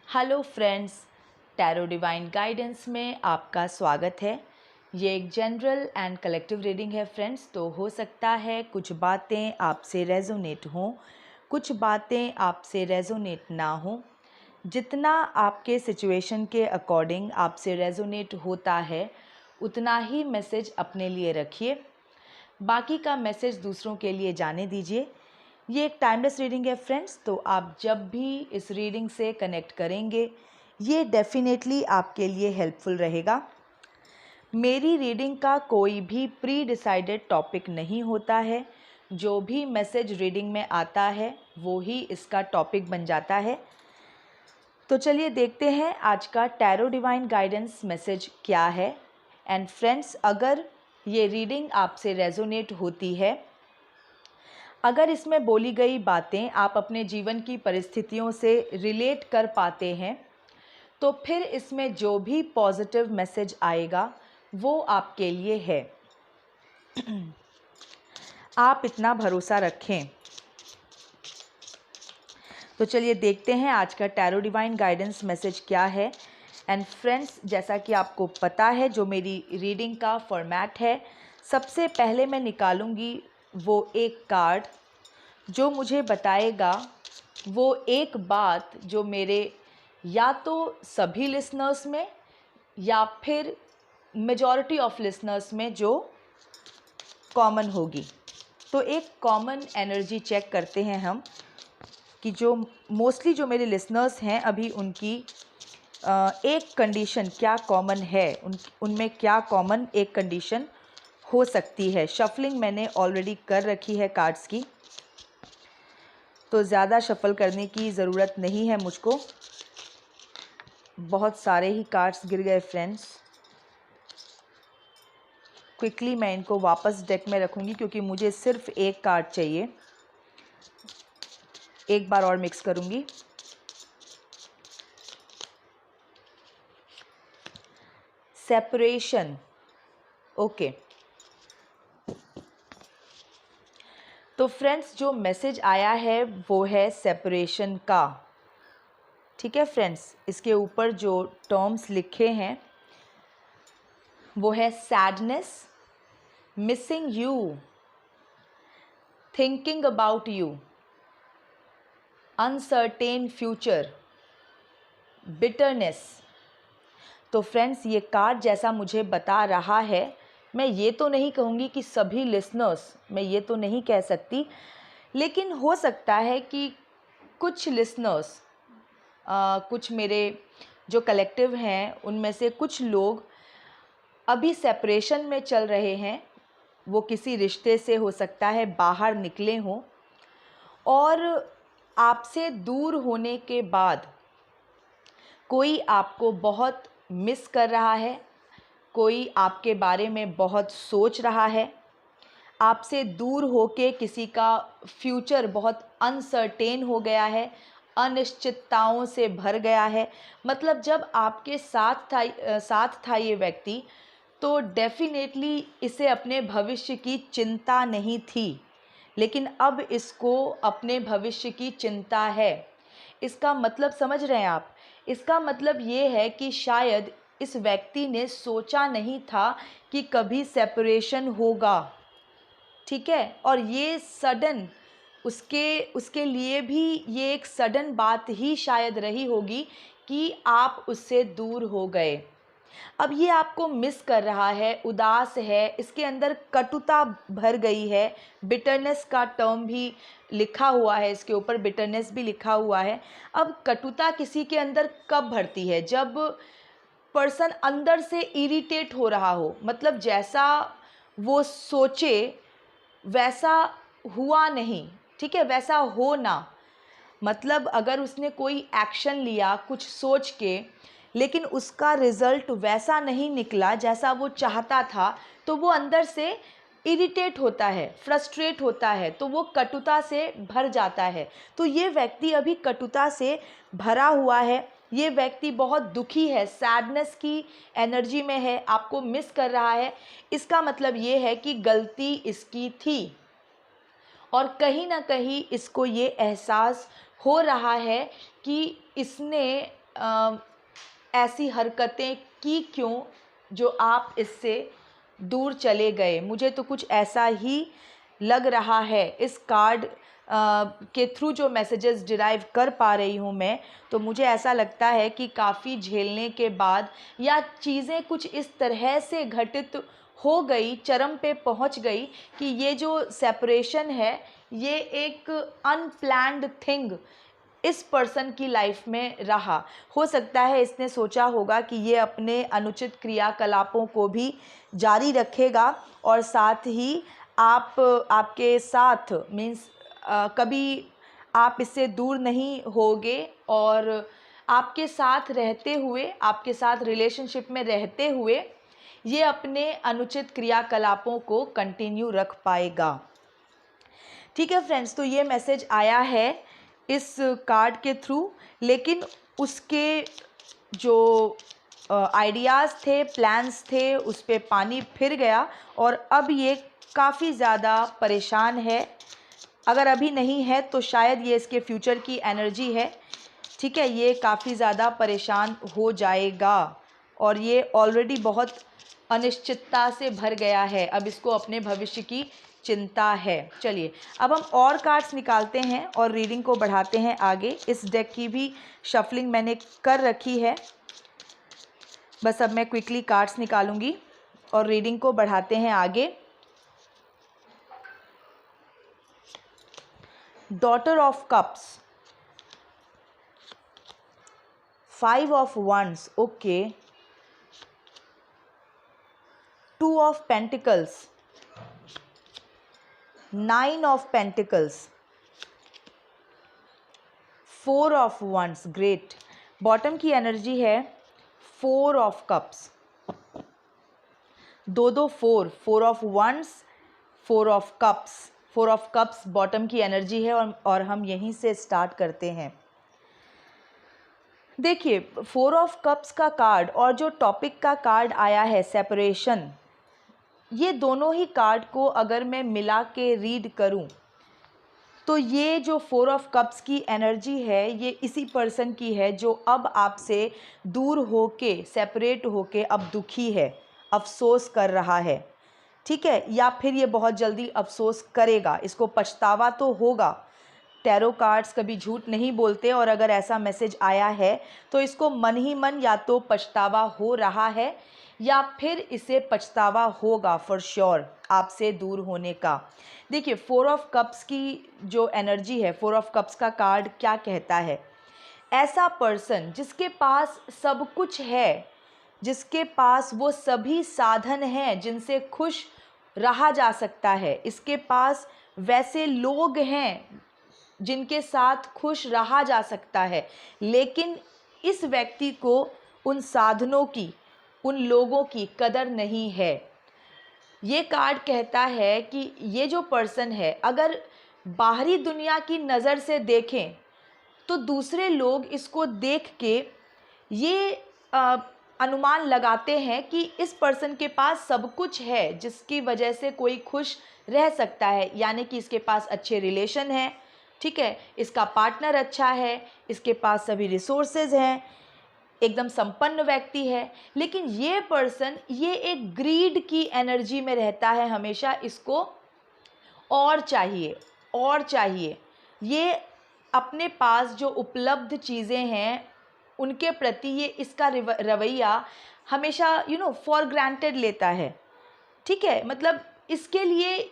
Hello friends, tarot divine guidance में आपका स्वागत है। ये एक जनरल एंड कलेक्टिव रीडिंग है फ्रेंड्स। तो हो सकता है कुछ बातें आपसे रेजोनेट हों, कुछ बातें आपसे रेजोनेट ना हों। जितना आपके सिचुएशन के अकॉर्डिंग आपसे रेजोनेट होता है उतना ही मैसेज अपने लिए रखिए, बाकी का मैसेज दूसरों के लिए जाने दीजिए। ये एक टाइमलेस रीडिंग है फ्रेंड्स, तो आप जब भी इस रीडिंग से कनेक्ट करेंगे ये डेफिनेटली आपके लिए हेल्पफुल रहेगा। मेरी रीडिंग का कोई भी प्री डिसाइडेड टॉपिक नहीं होता है। जो भी मैसेज रीडिंग में आता है वो ही इसका टॉपिक बन जाता है। तो चलिए देखते हैं आज का टैरो डिवाइन गाइडेंस मैसेज क्या है। एंड फ्रेंड्स, अगर ये रीडिंग आपसे रेजोनेट होती है, अगर इसमें बोली गई बातें आप अपने जीवन की परिस्थितियों से रिलेट कर पाते हैं, तो फिर इसमें जो भी पॉजिटिव मैसेज आएगा वो आपके लिए है। आप इतना भरोसा रखें। तो चलिए देखते हैं आज का टैरो डिवाइन गाइडेंस मैसेज क्या है। एंड फ्रेंड्स, जैसा कि आपको पता है जो मेरी रीडिंग का फॉर्मेट है, सबसे पहले मैं निकालूंगी वो एक कार्ड जो मुझे बताएगा वो एक बात जो मेरे या तो सभी लिसनर्स में या फिर मेजॉरिटी ऑफ लिसनर्स में जो कॉमन होगी। तो एक कॉमन एनर्जी चेक करते हैं हम कि जो मोस्टली जो मेरे लिसनर्स हैं अभी उनकी एक कंडीशन क्या कॉमन है, उनमें क्या कॉमन एक कंडीशन हो सकती है। शफलिंग मैंने ऑलरेडी कर रखी है कार्ड्स की, तो ज़्यादा शफल करने की ज़रूरत नहीं है मुझको। बहुत सारे ही कार्ड्स गिर गए फ्रेंड्स। क्विकली मैं इनको वापस डेक में रखूँगी क्योंकि मुझे सिर्फ एक कार्ड चाहिए। एक बार और मिक्स करूँगी। Separation, okay. तो फ्रेंड्स, जो मैसेज आया है वो है सेपरेशन का। ठीक है फ्रेंड्स, इसके ऊपर जो टर्म्स लिखे हैं वो है sadness, missing you, thinking about you, uncertain future, bitterness. तो फ्रेंड्स, ये कार्ड जैसा मुझे बता रहा है, मैं ये तो नहीं कहूँगी कि सभी लिसनर्स, मैं ये तो नहीं कह सकती, लेकिन हो सकता है कि कुछ लिसनर्स, कुछ मेरे जो कलेक्टिव हैं उनमें से कुछ लोग अभी सेपरेशन में चल रहे हैं। वो किसी रिश्ते से हो सकता है बाहर निकले हों और आपसे दूर होने के बाद कोई आपको बहुत मिस कर रहा है, कोई आपके बारे में बहुत सोच रहा है। आपसे दूर होके किसी का फ्यूचर बहुत अनसर्टेन हो गया है, अनिश्चितताओं से भर गया है। मतलब जब आपके साथ था ये व्यक्ति, तो डेफिनेटली इसे अपने भविष्य की चिंता नहीं थी, लेकिन अब इसको अपने भविष्य की चिंता है। इसका मतलब समझ रहे हैं आप? इसका मतलब ये है कि शायद इस व्यक्ति ने सोचा नहीं था कि कभी सेपरेशन होगा। ठीक है, और ये सडन उसके लिए भी ये एक सडन बात ही शायद रही होगी कि आप उससे दूर हो गए। अब ये आपको मिस कर रहा है, उदास है, इसके अंदर कटुता भर गई है। बिटरनेस का टर्म भी लिखा हुआ है, इसके ऊपर बिटरनेस भी लिखा हुआ है। अब कटुता किसी के अंदर कब भरती है? जब पर्सन अंदर से इरिटेट हो रहा हो, मतलब जैसा वो सोचे वैसा हुआ नहीं। ठीक है, वैसा हो ना, मतलब अगर उसने कोई एक्शन लिया कुछ सोच के, लेकिन उसका रिज़ल्ट वैसा नहीं निकला जैसा वो चाहता था, तो वो अंदर से इरिटेट होता है, फ्रस्ट्रेट होता है, तो वो कटुता से भर जाता है। तो ये व्यक्ति अभी कटुता से भरा हुआ है, ये व्यक्ति बहुत दुखी है, सैडनेस की एनर्जी में है, आपको मिस कर रहा है। इसका मतलब ये है कि गलती इसकी थी और कहीं ना कहीं इसको ये एहसास हो रहा है कि इसने ऐसी हरकतें की क्यों जो आप इससे दूर चले गए। मुझे तो कुछ ऐसा ही लग रहा है इस कार्ड के थ्रू जो मैसेजेस डिराइव कर पा रही हूँ मैं, तो मुझे ऐसा लगता है कि काफ़ी झेलने के बाद या चीज़ें कुछ इस तरह से घटित हो गई, चरम पे पहुँच गई कि ये जो सेपरेशन है ये एक अनप्लैन्ड थिंग इस पर्सन की लाइफ में रहा। हो सकता है इसने सोचा होगा कि ये अपने अनुचित क्रियाकलापों को भी जारी रखेगा और साथ ही आपके साथ मीन्स कभी आप इससे दूर नहीं होगे और आपके साथ रहते हुए, आपके साथ रिलेशनशिप में रहते हुए ये अपने अनुचित क्रियाकलापों को कंटिन्यू रख पाएगा। ठीक है फ्रेंड्स, तो ये मैसेज आया है इस कार्ड के थ्रू, लेकिन उसके जो आइडियाज़ थे, प्लान्स थे, उस पे पानी फिर गया और अब ये काफ़ी ज़्यादा परेशान है। अगर अभी नहीं है तो शायद ये इसके फ्यूचर की एनर्जी है। ठीक है, ये काफ़ी ज़्यादा परेशान हो जाएगा और ये ऑलरेडी बहुत अनिश्चितता से भर गया है। अब इसको अपने भविष्य की चिंता है। चलिए अब हम और कार्ड्स निकालते हैं और रीडिंग को बढ़ाते हैं आगे। इस डेक की भी शफलिंग मैंने कर रखी है, बस अब मैं क्विकली कार्ड्स निकालूंगी और रीडिंग को बढ़ाते हैं आगे। Daughter of cups, 5 of wands, okay, 2 of pentacles, 9 of pentacles, 4 of wands, great. Bottom की एनर्जी है 4 ऑफ कप्स, दो 4 of wands, 4 of cups. 4 of cups bottom की एनर्जी है और हम यहीं से स्टार्ट करते हैं। देखिए 4 ऑफ कप्स का कार्ड और जो टॉपिक का कार्ड आया है सेपरेशन, ये दोनों ही कार्ड को अगर मैं मिला के रीड करूं तो ये जो 4 ऑफ कप्स की एनर्जी है ये इसी पर्सन की है जो अब आपसे दूर होके, सेपरेट होके अब दुखी है, अफसोस कर रहा है। ठीक है, या फिर ये बहुत जल्दी अफसोस करेगा, इसको पछतावा तो होगा। टैरो कार्ड्स कभी झूठ नहीं बोलते और अगर ऐसा मैसेज आया है तो इसको मन ही मन या तो पछतावा हो रहा है या फिर इसे पछतावा होगा फॉर श्योर आपसे दूर होने का। देखिए 4 ऑफ कप्स की जो एनर्जी है, 4 ऑफ कप्स का कार्ड क्या कहता है, ऐसा पर्सन जिसके पास सब कुछ है, जिसके पास वो सभी साधन हैं जिनसे खुश रहा जा सकता है, इसके पास वैसे लोग हैं जिनके साथ खुश रहा जा सकता है, लेकिन इस व्यक्ति को उन साधनों की, उन लोगों की कदर नहीं है। ये कार्ड कहता है कि ये जो पर्सन है अगर बाहरी दुनिया की नज़र से देखें तो दूसरे लोग इसको देख के ये अनुमान लगाते हैं कि इस पर्सन के पास सब कुछ है जिसकी वजह से कोई खुश रह सकता है, यानी कि इसके पास अच्छे रिलेशन हैं, ठीक है, इसका पार्टनर अच्छा है, इसके पास सभी रिसोर्सेज हैं, एकदम संपन्न व्यक्ति है। लेकिन ये पर्सन ये एक ग्रीड की एनर्जी में रहता है हमेशा, इसको और चाहिए और चाहिए। ये अपने पास जो उपलब्ध चीज़ें हैं उनके प्रति ये इसका रवैया हमेशा फॉर ग्रांटेड लेता है। ठीक है, मतलब इसके लिए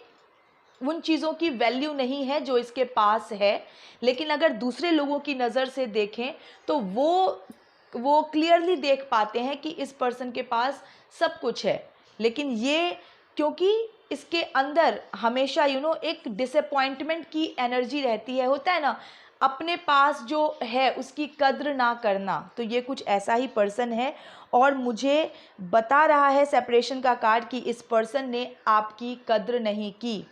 उन चीज़ों की वैल्यू नहीं है जो इसके पास है, लेकिन अगर दूसरे लोगों की नज़र से देखें तो वो क्लियरली देख पाते हैं कि इस पर्सन के पास सब कुछ है, लेकिन ये क्योंकि इसके अंदर हमेशा एक डिसअपॉइंटमेंट की एनर्जी रहती है, होता है ना, अपने पास जो है उसकी कद्र ना करना, तो ये कुछ ऐसा ही पर्सन है। और मुझे बता रहा है सेपरेशन का कार्ड कि इस पर्सन ने आपकी कद्र नहीं की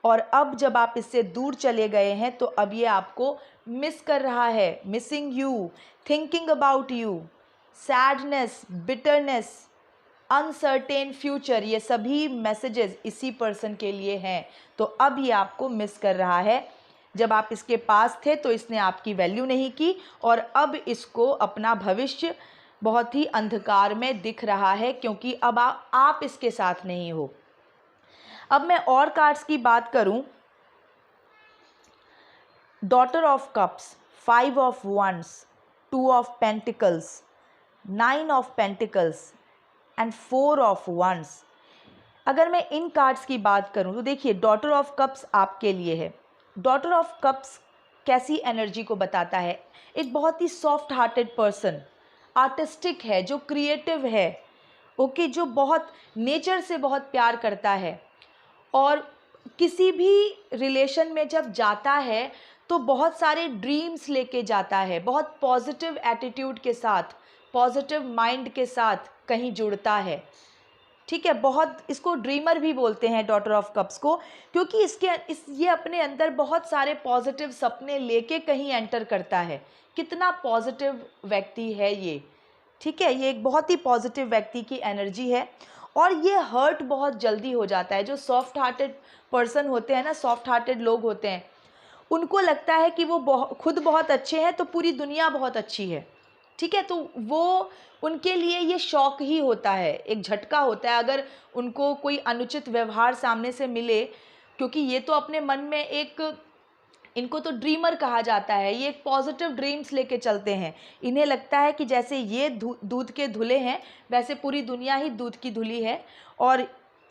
और अब जब आप इससे दूर चले गए हैं तो अब ये आपको मिस कर रहा है, missing you, thinking about you, sadness, bitterness, uncertain future, ये सभी मैसेजेस इसी पर्सन के लिए हैं। तो अब ये आपको मिस कर रहा है। जब आप इसके पास थे तो इसने आपकी वैल्यू नहीं की और अब इसको अपना भविष्य बहुत ही अंधकार में दिख रहा है, क्योंकि अब आप इसके साथ नहीं हो। अब मैं और कार्ड्स की बात करूं, daughter of cups, 5 of wands, 2 of pentacles, 9 of pentacles and 4 of wands. अगर मैं इन कार्ड्स की बात करूं तो देखिए, डॉटर ऑफ कप्स आपके लिए है। डॉटर ऑफ कप्स कैसी एनर्जी को बताता है? एक बहुत ही सॉफ्ट हार्टेड पर्सन, आर्टिस्टिक है, जो क्रिएटिव है, ओके, जो बहुत नेचर से बहुत प्यार करता है और किसी भी रिलेशन में जब जाता है तो बहुत सारे ड्रीम्स लेके जाता है, बहुत पॉजिटिव एटीट्यूड के साथ, पॉजिटिव माइंड के साथ कहीं जुड़ता है। ठीक है, बहुत इसको ड्रीमर भी बोलते हैं डॉटर ऑफ कप्स को, क्योंकि ये अपने अंदर बहुत सारे पॉजिटिव सपने लेके कहीं एंटर करता है। कितना पॉजिटिव व्यक्ति है ये, ठीक है, ये एक बहुत ही पॉजिटिव व्यक्ति की एनर्जी है और ये हर्ट बहुत जल्दी हो जाता है। जो सॉफ्ट हार्टेड पर्सन होते हैं ना, सॉफ्ट हार्टेड लोग होते हैं, उनको लगता है कि वो खुद बहुत अच्छे हैं तो पूरी दुनिया बहुत अच्छी है। ठीक है, तो वो उनके लिए ये शॉक ही होता है, एक झटका होता है अगर उनको कोई अनुचित व्यवहार सामने से मिले, क्योंकि ये तो अपने मन में इनको तो ड्रीमर कहा जाता है, ये एक पॉजिटिव ड्रीम्स लेके चलते हैं। इन्हें लगता है कि जैसे ये दूध के धुले हैं वैसे पूरी दुनिया ही दूध की धुली है और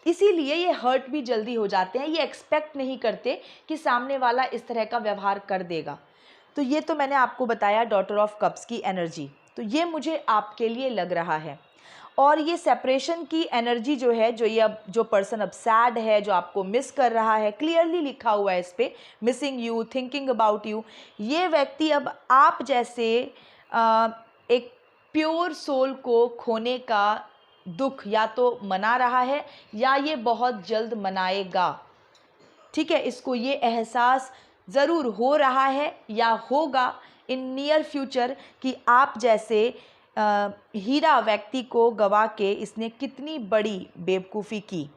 इसीलिए ये हर्ट भी जल्दी हो जाते हैं। ये एक्सपेक्ट नहीं करते कि सामने वाला इस तरह का व्यवहार कर देगा। तो ये तो मैंने आपको बताया डॉटर ऑफ कप्स की एनर्जी, तो ये मुझे आपके लिए लग रहा है। और ये सेपरेशन की एनर्जी जो है, जो पर्सन अब सैड है, जो आपको मिस कर रहा है, क्लियरली लिखा हुआ है इस पर, missing you, thinking about you. ये व्यक्ति अब आप जैसे एक प्योर सोल को खोने का दुख या तो मना रहा है या ये बहुत जल्द मनाएगा। ठीक है, इसको ये एहसास ज़रूर हो रहा है या होगा इन नियर फ्यूचर कि आप जैसे हीरा व्यक्ति को गवा के इसने कितनी बड़ी बेवकूफ़ी की।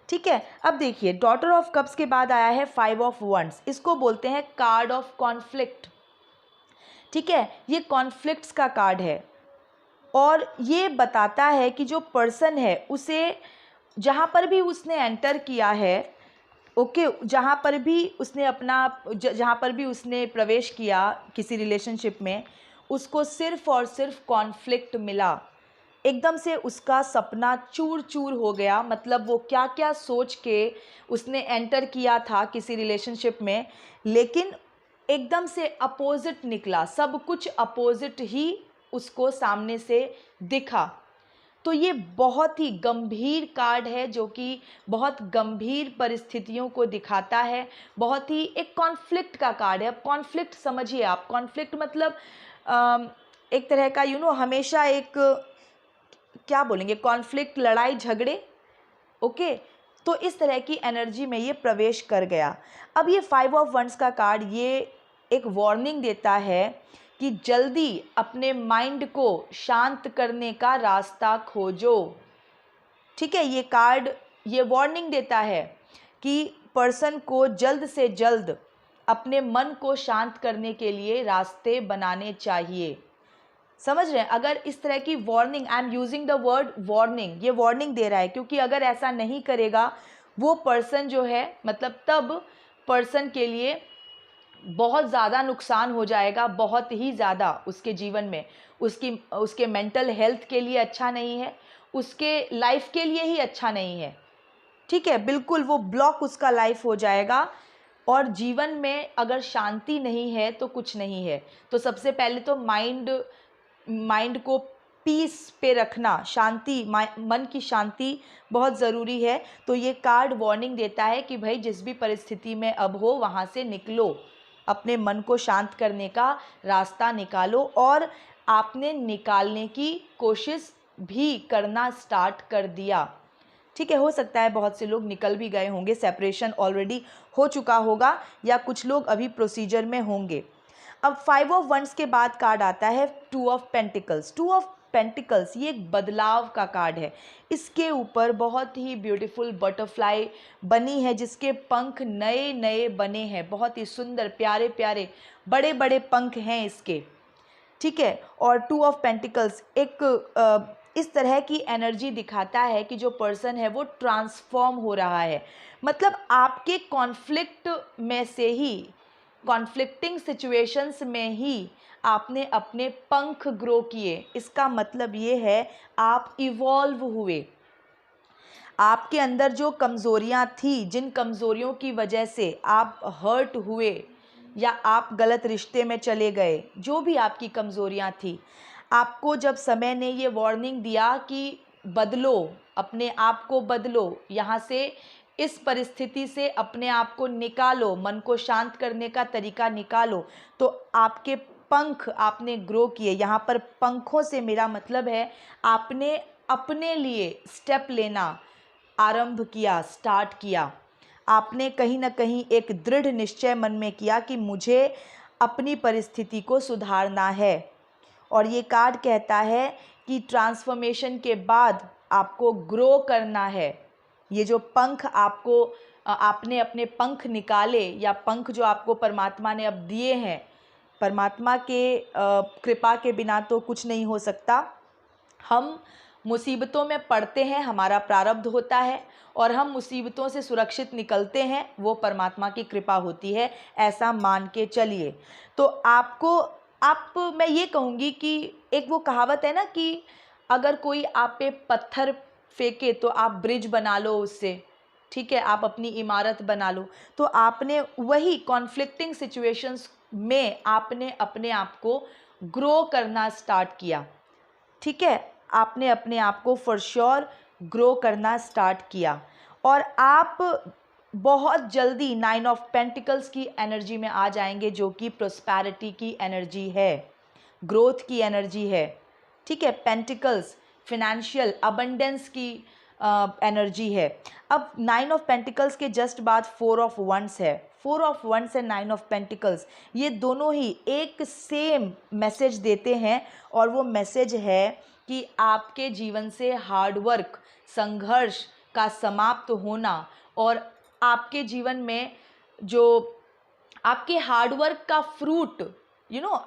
ठीक है, अब देखिए, डॉटर ऑफ कप्स के बाद आया है 5 ऑफ वंड्स। इसको बोलते हैं कार्ड ऑफ कॉन्फ्लिक्ट। ठीक है, ये कॉन्फ्लिक्ट्स का कार्ड है और ये बताता है कि जो पर्सन है उसे जहाँ पर भी उसने एंटर किया है, ओके, जहाँ पर भी उसने प्रवेश किया किसी रिलेशनशिप में, उसको सिर्फ़ और सिर्फ कॉन्फ्लिक्ट मिला। एकदम से उसका सपना चूर चूर हो गया। मतलब वो क्या क्या सोच के उसने एंटर किया था किसी रिलेशनशिप में, लेकिन एकदम से अपोजिट निकला, सब कुछ अपोजिट ही उसको सामने से दिखा। तो ये बहुत ही गंभीर कार्ड है, जो कि बहुत गंभीर परिस्थितियों को दिखाता है। बहुत ही एक कॉन्फ्लिक्ट का कार्ड है। अब कॉन्फ्लिक्ट समझिए आप, कॉन्फ्लिक्ट मतलब एक तरह का हमेशा एक क्या बोलेंगे, कॉन्फ्लिक्ट, लड़ाई झगड़े। ओके, तो इस तरह की एनर्जी में ये प्रवेश कर गया। अब ये 5 ऑफ वंड्स का कार्ड ये एक वार्निंग देता है कि जल्दी अपने माइंड को शांत करने का रास्ता खोजो। ठीक है, ये कार्ड ये वार्निंग देता है कि पर्सन को जल्द से जल्द अपने मन को शांत करने के लिए रास्ते बनाने चाहिए। समझ रहे हैं? अगर इस तरह की warning, I am using the word warning, ये वार्निंग दे रहा है, क्योंकि अगर ऐसा नहीं करेगा वो पर्सन जो है, मतलब तब पर्सन के लिए बहुत ज़्यादा नुकसान हो जाएगा, बहुत ही ज़्यादा उसके जीवन में। उसके मेंटल हेल्थ के लिए अच्छा नहीं है, उसके लाइफ के लिए ही अच्छा नहीं है। ठीक है, बिल्कुल वो ब्लॉक उसका लाइफ हो जाएगा। और जीवन में अगर शांति नहीं है तो कुछ नहीं है। तो सबसे पहले तो माइंड को पीस पे रखना, शांति, मन की शांति बहुत ज़रूरी है। तो ये कार्ड वार्निंग देता है कि भाई जिस भी परिस्थिति में अब हो वहाँ से निकलो, अपने मन को शांत करने का रास्ता निकालो। और आपने निकालने की कोशिश भी करना स्टार्ट कर दिया। ठीक है, हो सकता है बहुत से लोग निकल भी गए होंगे, सेपरेशन ऑलरेडी हो चुका होगा, या कुछ लोग अभी प्रोसीजर में होंगे। अब 5 ऑफ वंड्स के बाद कार्ड आता है 2 ऑफ पेंटिकल्स। 2 ऑफ पेंटिकल्स ये एक बदलाव का कार्ड है। इसके ऊपर बहुत ही ब्यूटीफुल बटरफ्लाई बनी है जिसके पंख नए नए बने हैं, बहुत ही सुंदर प्यारे प्यारे बड़े बड़े पंख हैं इसके, ठीक है। और 2 ऑफ पेंटिकल्स एक इस तरह की एनर्जी दिखाता है कि जो पर्सन है वो ट्रांसफॉर्म हो रहा है। मतलब आपके कॉन्फ्लिक्ट में से ही, कॉन्फ्लिक्टिंग सिचुएशंस में ही आपने अपने पंख ग्रो किए। इसका मतलब ये है आप इवॉल्व हुए। आपके अंदर जो कमज़ोरियाँ थी, जिन कमज़ोरियों की वजह से आप हर्ट हुए या आप गलत रिश्ते में चले गए, जो भी आपकी कमज़ोरियाँ थी, आपको जब समय ने ये वार्निंग दिया कि बदलो, अपने आप को बदलो, यहाँ से इस परिस्थिति से अपने आप को निकालो, मन को शांत करने का तरीका निकालो, तो आपके पंख आपने ग्रो किए। यहाँ पर पंखों से मेरा मतलब है आपने अपने लिए स्टेप लेना आरंभ किया, स्टार्ट किया। आपने कहीं ना कहीं एक दृढ़ निश्चय मन में किया कि मुझे अपनी परिस्थिति को सुधारना है। और ये कार्ड कहता है कि ट्रांसफॉर्मेशन के बाद आपको ग्रो करना है। ये जो पंख आपने अपने पंख निकाले, या पंख जो आपको परमात्मा ने अब दिए हैं, परमात्मा के कृपा के बिना तो कुछ नहीं हो सकता। हम मुसीबतों में पड़ते हैं, हमारा प्रारब्ध होता है, और हम मुसीबतों से सुरक्षित निकलते हैं, वो परमात्मा की कृपा होती है, ऐसा मान के चलिए। तो मैं ये कहूँगी कि एक वो कहावत है ना कि अगर कोई आप पे पत्थर फेंके तो आप ब्रिज बना लो उससे, ठीक है, आप अपनी इमारत बना लो। तो आपने वही कॉन्फ्लिक्टिंग सिचुएशंस में आपने अपने आप को ग्रो करना स्टार्ट किया, ठीक है, आपने अपने आप को फॉर श्योर ग्रो करना स्टार्ट किया। और आप बहुत जल्दी 9 ऑफ पेंटिकल्स की एनर्जी में आ जाएंगे, जो कि प्रोस्पैरिटी की एनर्जी है, ग्रोथ की एनर्जी है, ठीक है। पेंटिकल्स फिनेंशियल अबंडेंस की एनर्जी है। अब 9 ऑफ पेंटिकल्स के जस्ट बाद 4 ऑफ वंस है। 4 of wands and 9 of pentacles ये दोनों ही एक सेम मैसेज देते हैं, और वो मैसेज है कि आपके जीवन से हार्डवर्क, संघर्ष का समाप्त होना, और आपके जीवन में जो आपके हार्डवर्क का फ्रूट,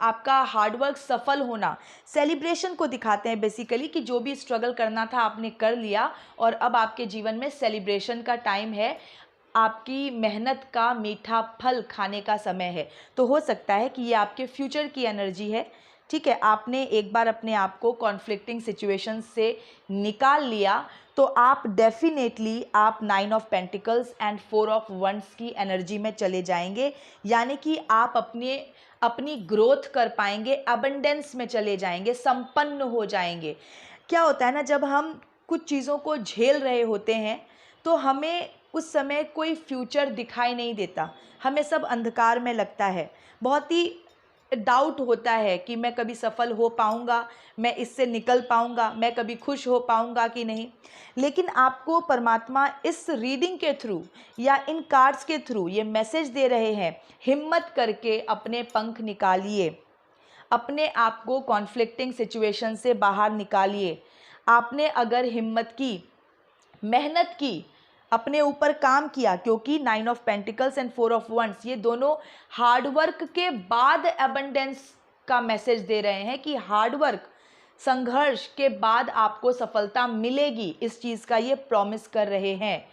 आपका हार्डवर्क सफल होना, सेलिब्रेशन को दिखाते हैं बेसिकली, कि जो भी स्ट्रगल करना था आपने कर लिया, और अब आपके जीवन में सेलिब्रेशन का टाइम है, आपकी मेहनत का मीठा फल खाने का समय है। तो हो सकता है कि ये आपके फ्यूचर की एनर्जी है, ठीक है। आपने एक बार अपने आप को कॉन्फ्लिक्टिंग सिचुएशन से निकाल लिया, तो आप डेफिनेटली आप 9 of pentacles and 4 of wands की एनर्जी में चले जाएंगे, यानी कि आप अपनी ग्रोथ कर पाएंगे, अबंडेंस में चले जाएंगे, संपन्न हो जाएंगे। क्या होता है ना, जब हम कुछ चीज़ों को झेल रहे होते हैं तो हमें उस समय कोई फ्यूचर दिखाई नहीं देता, हमें सब अंधकार में लगता है, बहुत ही डाउट होता है कि मैं कभी सफल हो पाऊंगा, मैं इससे निकल पाऊंगा, मैं कभी खुश हो पाऊंगा कि नहीं। लेकिन आपको परमात्मा इस रीडिंग के थ्रू या इन कार्ड्स के थ्रू ये मैसेज दे रहे हैं, हिम्मत करके अपने पंख निकालिए, अपने आप को कॉन्फ्लिक्टिंग सिचुएशन से बाहर निकालिए। आपने अगर हिम्मत की, मेहनत की, अपने ऊपर काम किया, क्योंकि 9 of pentacles and 4 of wands ये दोनों हार्डवर्क के बाद एबंडेंस का मैसेज दे रहे हैं कि हार्डवर्क, संघर्ष के बाद आपको सफलता मिलेगी, इस चीज़ का ये प्रॉमिस कर रहे हैं।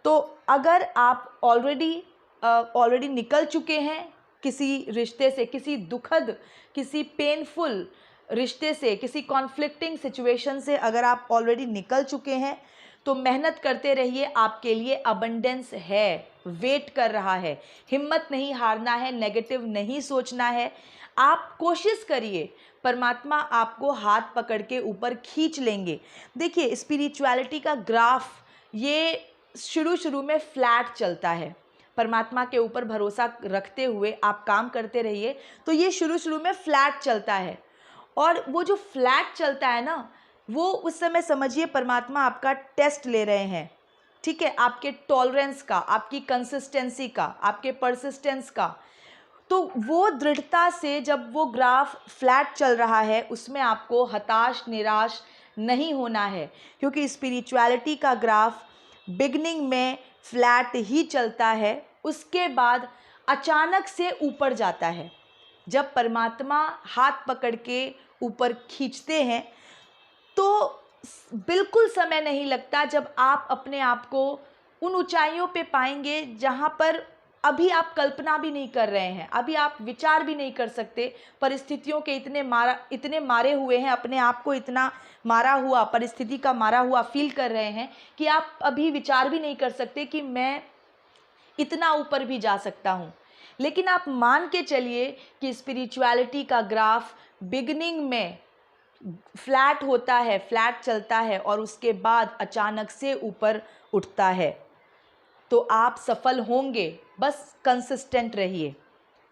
तो अगर आप ऑलरेडी निकल चुके हैं किसी रिश्ते से, किसी दुखद, किसी पेनफुल रिश्ते से, किसी कॉन्फ्लिक्टिंग सिचुएशन से अगर आप ऑलरेडी निकल चुके हैं, तो मेहनत करते रहिए, आपके लिए अबंडेंस है, वेट कर रहा है। हिम्मत नहीं हारना है, नेगेटिव नहीं सोचना है, आप कोशिश करिए, परमात्मा आपको हाथ पकड़ के ऊपर खींच लेंगे। देखिए, स्पिरिचुअलिटी का ग्राफ ये शुरू में फ्लैट चलता है, परमात्मा के ऊपर भरोसा रखते हुए आप काम करते रहिए, तो ये शुरू में फ्लैट चलता है। और वो जो फ्लैट चलता है ना, वो उस समय समझिए परमात्मा आपका टेस्ट ले रहे हैं, ठीक है, आपके टॉलरेंस का, आपकी कंसिस्टेंसी का, आपके परसिस्टेंस का। तो वो दृढ़ता से जब वो ग्राफ फ्लैट चल रहा है उसमें आपको हताश निराश नहीं होना है, क्योंकि स्पिरिचुअलिटी का ग्राफ बिगनिंग में फ्लैट ही चलता है, उसके बाद अचानक से ऊपर जाता है। जब परमात्मा हाथ पकड़ के ऊपर खींचते हैं तो बिल्कुल समय नहीं लगता, जब आप अपने आप को उन ऊंचाइयों पे पाएंगे जहाँ पर अभी आप कल्पना भी नहीं कर रहे हैं, अभी आप विचार भी नहीं कर सकते। परिस्थितियों के इतने मारे हुए हैं, अपने आप को इतना मारा हुआ, परिस्थिति का मारा हुआ फील कर रहे हैं कि आप अभी विचार भी नहीं कर सकते कि मैं इतना ऊपर भी जा सकता हूँ। लेकिन आप मान के चलिए कि स्पिरिचुअलिटी का ग्राफ बिगनिंग में फ्लैट होता है, फ्लैट चलता है और उसके बाद अचानक से ऊपर उठता है, तो आप सफल होंगे। बस कंसिस्टेंट रहिए,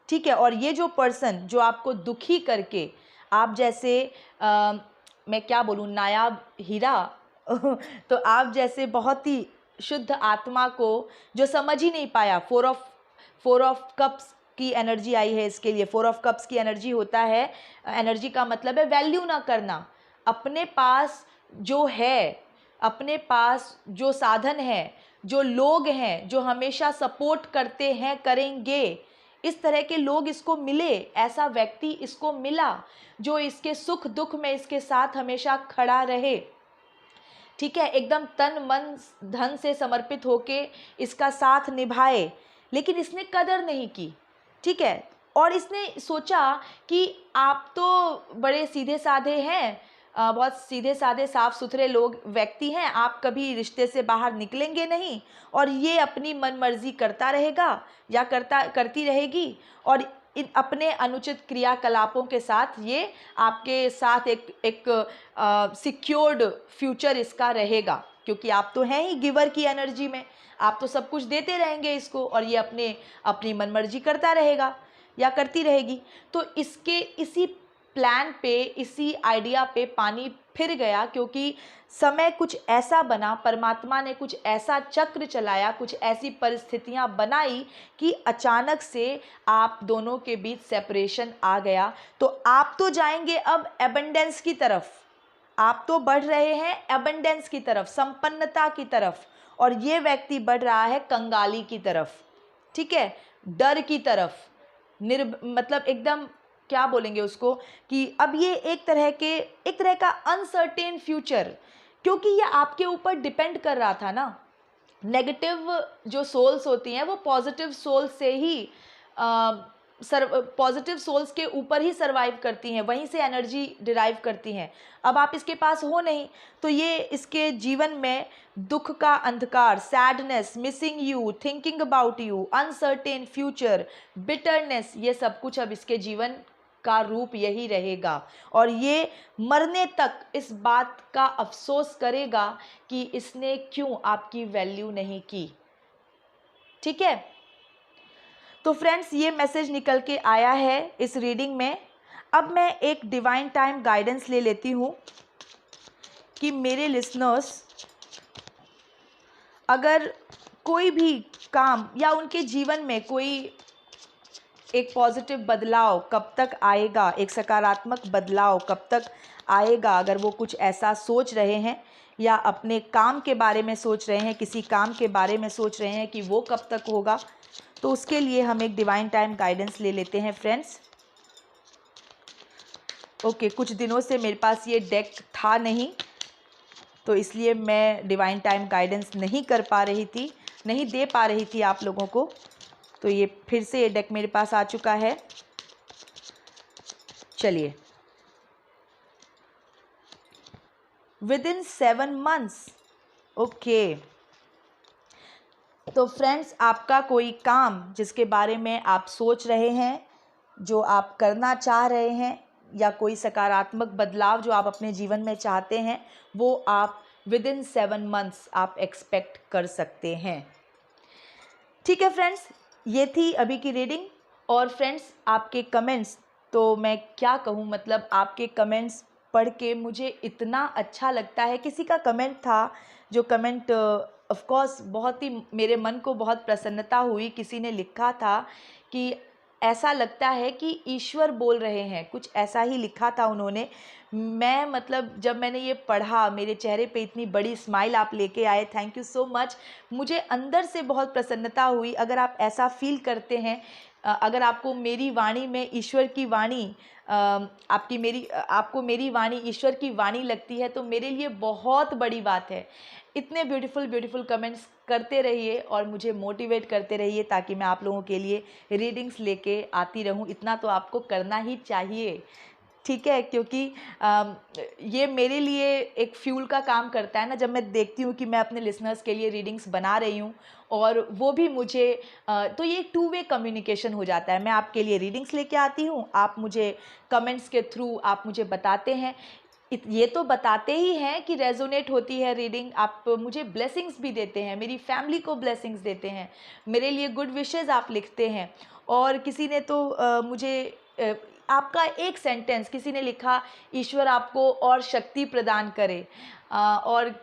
ठीक है। और ये जो पर्सन जो आपको दुखी करके, आप जैसे मैं क्या बोलूँ, नायाब हीरा तो आप जैसे बहुत ही शुद्ध आत्मा को जो समझ ही नहीं पाया, फोर ऑफ कप्स की एनर्जी आई है इसके लिए। फोर ऑफ कप्स की एनर्जी होता है, एनर्जी का मतलब है वैल्यू ना करना। अपने पास जो है, अपने पास जो साधन है, जो लोग हैं जो हमेशा सपोर्ट करते हैं, करेंगे, इस तरह के लोग इसको मिले, ऐसा व्यक्ति इसको मिला जो इसके सुख दुख में इसके साथ हमेशा खड़ा रहे, ठीक है, एकदम तन मन धन से समर्पित होके इसका साथ निभाए। लेकिन इसने कदर नहीं की, ठीक है। और इसने सोचा कि आप तो बड़े सीधे साधे हैं, बहुत सीधे साधे साफ सुथरे लोग व्यक्ति हैं, आप कभी रिश्ते से बाहर निकलेंगे नहीं, और ये अपनी मनमर्जी करता रहेगा या करती रहेगी, और इन अपने अनुचित क्रियाकलापों के साथ ये आपके साथ एक सिक्योर्ड फ्यूचर इसका रहेगा, क्योंकि आप तो हैं ही गिवर की एनर्जी में, आप तो सब कुछ देते रहेंगे इसको, और ये अपनी मनमर्जी करता रहेगा या करती रहेगी। तो इसके इसी प्लान पे, इसी आइडिया पे पानी फिर गया, क्योंकि समय कुछ ऐसा बना, परमात्मा ने कुछ ऐसा चक्र चलाया, कुछ ऐसी परिस्थितियां बनाई कि अचानक से आप दोनों के बीच सेपरेशन आ गया। तो आप तो जाएंगे अब एबंडेंस की तरफ, आप तो बढ़ रहे हैं एबंडेंस की तरफ, संपन्नता की तरफ, और ये व्यक्ति बढ़ रहा है कंगाली की तरफ, ठीक है, डर की तरफ, मतलब एकदम क्या बोलेंगे उसको, कि अब ये एक तरह का अनसर्टेन फ्यूचर, क्योंकि ये आपके ऊपर डिपेंड कर रहा था ना। नेगेटिव जो सोल्स होती हैं वो पॉजिटिव सोल्स से ही पॉजिटिव सोल्स के ऊपर ही सर्वाइव करती हैं, वहीं से एनर्जी डिराइव करती हैं। अब आप इसके पास हो नहीं, तो ये इसके जीवन में दुख का अंधकार, sadness, missing you, thinking about you, uncertain future, bitterness, ये सब कुछ अब इसके जीवन का रूप यही रहेगा। और ये मरने तक इस बात का अफसोस करेगा कि इसने क्यों आपकी वैल्यू नहीं की, ठीक है। तो फ्रेंड्स, ये मैसेज निकल के आया है इस रीडिंग में। अब मैं एक डिवाइन टाइम गाइडेंस ले लेती हूँ कि मेरे लिसनर्स अगर कोई भी काम या उनके जीवन में कोई एक पॉजिटिव बदलाव कब तक आएगा, एक सकारात्मक बदलाव कब तक आएगा, अगर वो कुछ ऐसा सोच रहे हैं या अपने काम के बारे में सोच रहे हैं, किसी काम के बारे में सोच रहे हैं कि वो कब तक होगा, तो उसके लिए हम एक डिवाइन टाइम गाइडेंस ले लेते हैं फ्रेंड्स। ओके, कुछ दिनों से मेरे पास ये डेक था नहीं, तो इसलिए मैं डिवाइन टाइम गाइडेंस नहीं कर पा रही थी, नहीं दे पा रही थी आप लोगों को। तो ये फिर से ये डेक मेरे पास आ चुका है। चलिए, विदिन 7 months, ओके। तो फ्रेंड्स, आपका कोई काम जिसके बारे में आप सोच रहे हैं, जो आप करना चाह रहे हैं, या कोई सकारात्मक बदलाव जो आप अपने जीवन में चाहते हैं, वो आप विदिन 7 months आप एक्सपेक्ट कर सकते हैं, ठीक है फ्रेंड्स। ये थी अभी की रीडिंग। और फ्रेंड्स, आपके कमेंट्स, तो मैं क्या कहूँ, मतलब आपके कमेंट्स पढ़ के मुझे इतना अच्छा लगता है। किसी का कमेंट था, जो कमेंट ऑफ कोर्स बहुत ही मेरे मन को बहुत प्रसन्नता हुई। किसी ने लिखा था कि ऐसा लगता है कि ईश्वर बोल रहे हैं, कुछ ऐसा ही लिखा था उन्होंने। मैं मतलब जब मैंने ये पढ़ा, मेरे चेहरे पे इतनी बड़ी स्माइल आप लेके आए, थैंक यू सो मच। मुझे अंदर से बहुत प्रसन्नता हुई। अगर आप ऐसा फील करते हैं, अगर आपको मेरी वाणी में ईश्वर की वाणी आपको मेरी वाणी ईश्वर की वाणी लगती है, तो मेरे लिए बहुत बड़ी बात है। इतने ब्यूटीफुल कमेंट्स करते रहिए और मुझे मोटिवेट करते रहिए, ताकि मैं आप लोगों के लिए रीडिंग्स लेके आती रहूं। इतना तो आपको करना ही चाहिए, ठीक है? क्योंकि ये मेरे लिए एक फ्यूल का काम करता है ना, जब मैं देखती हूँ कि मैं अपने लिसनर्स के लिए रीडिंग्स बना रही हूँ और वो भी मुझे तो ये एक 2 वे कम्युनिकेशन हो जाता है। मैं आपके लिए रीडिंग्स लेके आती हूँ, आप मुझे कमेंट्स के थ्रू आप मुझे बताते हैं। ये तो बताते ही हैं कि रेजोनेट होती है रीडिंग, आप मुझे ब्लेसिंग्स भी देते हैं, मेरी फैमिली को ब्लेसिंग्स देते हैं, मेरे लिए गुड विशेज़ आप लिखते हैं। और किसी ने तो मुझे आपका एक सेंटेंस किसी ने लिखा, ईश्वर आपको और शक्ति प्रदान करे, और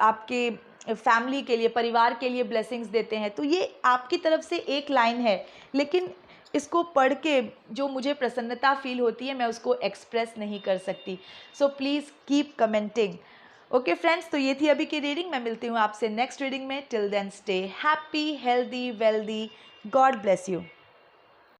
आपके फैमिली के लिए, परिवार के लिए ब्लेसिंग्स देते हैं। तो ये आपकी तरफ से एक लाइन है, लेकिन इसको पढ़ के जो मुझे प्रसन्नता फील होती है, मैं उसको एक्सप्रेस नहीं कर सकती। So please keep commenting. Okay friends, तो ये थी अभी की रीडिंग। मैं मिलती हूँ आपसे नेक्स्ट रीडिंग में। Till then stay happy, healthy, wealthy. God bless you.